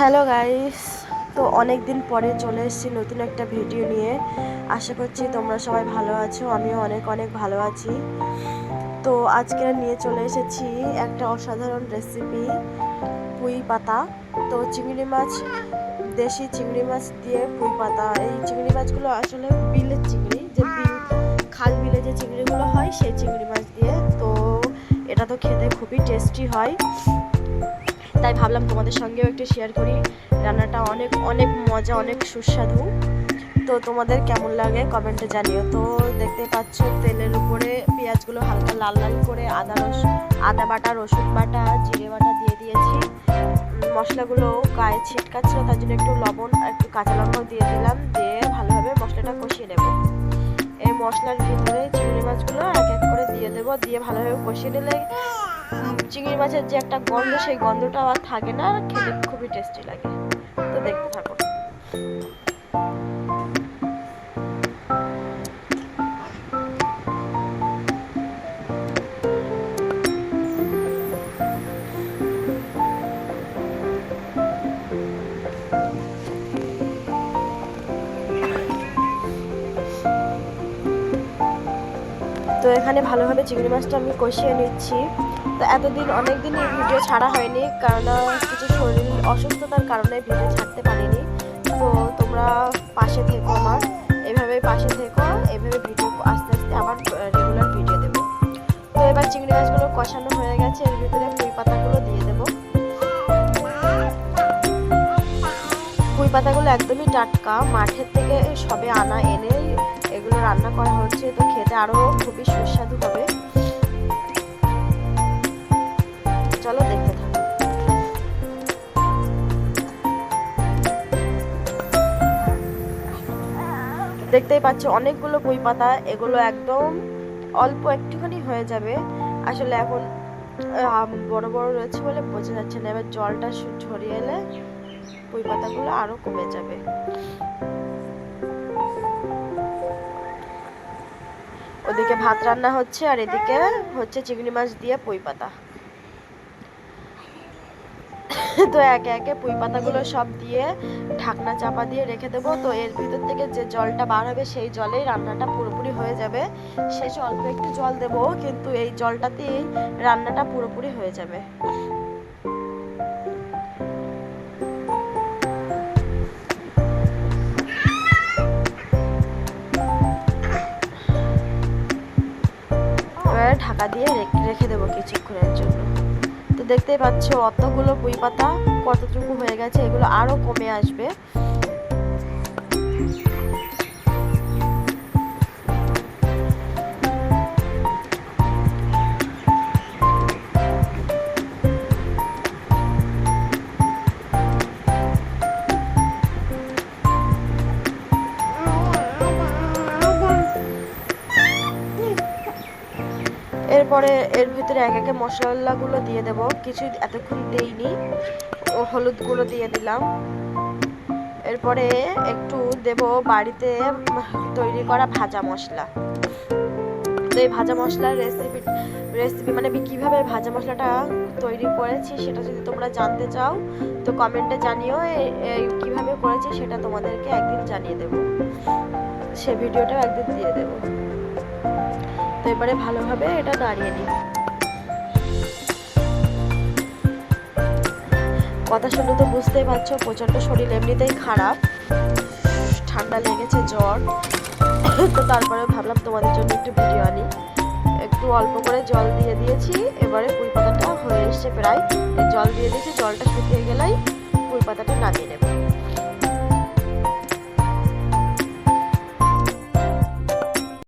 Hello guys, তো অনেক দিন পরে চলে এসেছি নতুন একটা ভিডিও নিয়ে। আশা করছি তোমরা সবাই ভালো আছো, আমিও অনেক অনেক ভালো আছি। তো আজকে নিয়ে চলে এসেছি একটা অসাধারণ রেসিপি, পুঁই পাতা। তো চিংড়ি মাছ, দেশি চিংড়ি মাছ দিয়ে পুঁই পাতা। এই চিংড়ি মাছগুলো আসলে বিলের চিংড়ি, যে বিল খাল বিলে যে চিংড়িগুলো হয় সেই চিংড়ি মাছ দিয়ে। তো এটা তো খেতে খুবই টেস্টি হয়, তাই ভাবলাম তোমাদের সঙ্গেও একটু শেয়ার করি। রান্নাটা অনেক অনেক মজা, অনেক সুস্বাদু। তো তোমাদের কেমন লাগে কমেন্টে জানিও। তো দেখতে পাচ্ছ তেলের উপরে পেঁয়াজগুলো হালকা লাল লাল করে আদা বাটা, রসুন বাটা, জিরে বাটা দিয়ে দিয়েছি। মশলাগুলো গায়ে ছিটকাচ্ছিল, তার জন্য একটু লবণ আর একটু কাঁচা লঙ্কাও দিয়ে দিলাম, দিয়ে ভালোভাবে মশলাটা কষিয়ে নেব। এই মশলার ভিতরে চিংড়ি মাছগুলো এক এক করে দিয়ে দেবো, দিয়ে ভালোভাবে কষিয়ে নিলে চিংড়ি মাছের যে একটা গন্ধ, সেই গন্ধটা আর থাকে না, খেতে খুবই টেস্টি লাগে। তো দেখতে থাকো। তো এখানে ভালোভাবে চিংড়ি মাছটা আমি কষিয়ে নিচ্ছি। তো এতদিন অনেক দিন এই ভিডিও ছাড়া হয়নি, কারণ কিছু শরীর অসুস্থতার কারণে ভিডিও ছাড়তে পারিনি। তো তোমরা পাশে থেকো, আমার এভাবেই পাশে থেকো, এভাবে ভিডিও আস্তে আস্তে আবার রেগুলার ভিডিও দেবো। তো এবার চিংড়ি মাছগুলো কষানো হয়ে গেছে, এর ভিতরে পুঁই পাতাগুলো দিয়ে দেবো। পুঁই পাতাগুলো একদমই টাটকা, মাঠের থেকে সবে আনা, এনে এগুলো রান্না করা হচ্ছে। তো খেতে আরও খুবই সুস্বাদু হবে। চলো দেখতে থাকো। দেখতেই পাচ্ছ অনেকগুলো পুঁই পাতা, এগুলো একদম অল্প একটুখানি হয়ে যাবে। আসলে এখন বড় বড় রয়েছে বলে বোঝা যাচ্ছে না, এবার জলটা ঝরিয়ে এলে পুঁই পাতাগুলো আরও কমে যাবে। ওদিকে ভাত রান্না হচ্ছে, আর এদিকে হচ্ছে চিংড়ি মাছ দিয়ে পুঁই পাতা। তো একে একে পুঁই পাতাগুলো সব দিয়ে ঢাকনা চাপা দিয়ে রেখে দেবো। তো এর ভিতর থেকে যে জলটা বার হবে সেই জলেই রান্নাটা পুরোপুরি হয়ে যাবে। শেষে অল্প একটু জল দেবো, কিন্তু এই জলটাতেই রান্নাটা পুরোপুরি হয়ে যাবে। এবার ঢাকা দিয়ে রেখে দেবো কিছুক্ষণের জন্য। তো দেখতেই পাচ্ছ অতগুলো পুঁই পাতা কতটুকু হয়ে গেছে, এগুলো আরও কমে আসবে। এরপরে এর ভিতরে এক একে মশলাগুলো দিয়ে দেব, কিছু এতক্ষণ দেইনি। হলুদ গুঁড়ো দিয়ে দিলাম। এরপরে একটু দেব বাড়িতে তৈরি করা ভাজা মশলা। তো এই ভাজা মশলার রেসিপি মানে আমি কীভাবে ভাজা মশলাটা তৈরি করেছি সেটা যদি তোমরা জানতে চাও তো কমেন্টে জানিও। কীভাবে করেছি সেটা তোমাদেরকে একদিন জানিয়ে দেব, সে ভিডিওটাও একদিন দিয়ে দেবো। তো এবারে ভালোভাবে এটা নাড়িয়ে নিই। কথা শুনে তো বুঝতেই পারছো প্রচণ্ড শরীর এমনিতেই খারাপ, ঠান্ডা লেগেছে, জ্বর। তো তারপরে ভাবলাম তোমাদের জন্য একটু ভিডিও আনি। একটু অল্প করে জল দিয়ে দিয়েছি। এবারে পুঁই পাতাটা হয়ে এসছে প্রায়, জল দিয়ে দিয়েছি, জলটা শুকিয়ে গেলেই পুঁই পাতাটা নামিয়ে নেব।